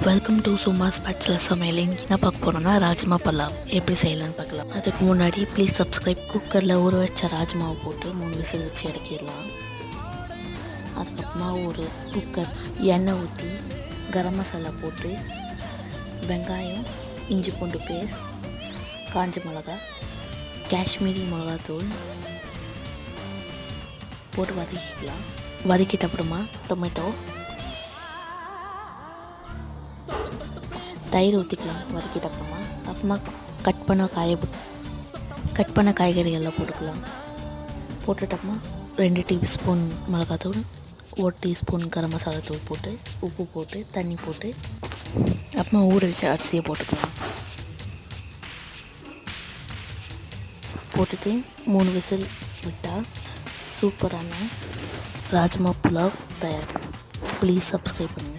Welcome to சுமாஸ் bachelor சமையல். இன்றைக்கி என்ன பார்க்க போகிறோன்னா ராஜ்மா பலாவ் எப்படி செய்யலான்னு பார்க்கலாம். அதுக்கு முன்னாடி ப்ளீஸ் சப்ஸ்கிரைப். குக்கரில் ஊற வச்ச ராஜ்மாவை போட்டு 3 விசில் வச்சு இறக்கிடலாம். அதுக்கப்புறமா ஒரு குக்கர் எண்ணெய் ஊற்றி கரம் மசாலா போட்டு வெங்காயம், இஞ்சி பூண்டு பேஸ்ட், காஞ்ச மிளகா, காஷ்மீரி மிளகாத்தூள் போட்டு வதக்கிக்கலாம். வதக்கிட்ட அப்புறமா டொமேட்டோ, தயிர் ஊற்றிக்கலாம். வதக்கிட்ட அப்புறமா கட் பண்ண காய்கறியெல்லாம் போட்டுக்கலாம். போட்டுட்டோம்னா 2 டீஸ்பூன் மிளகாத்தூள், 1 டீஸ்பூன் கரம் மசாலா தூள் போட்டு உப்பு போட்டு தண்ணி போட்டு அப்புறமா ஊற வச்ச அரிசியை போட்டுக்கலாம். போட்டுட்டு 3 விசில் விட்டால் சூப்பரான ராஜ்மா புலாவ் தயார். ப்ளீஸ் சப்ஸ்கிரைப் பண்ணுங்கள்.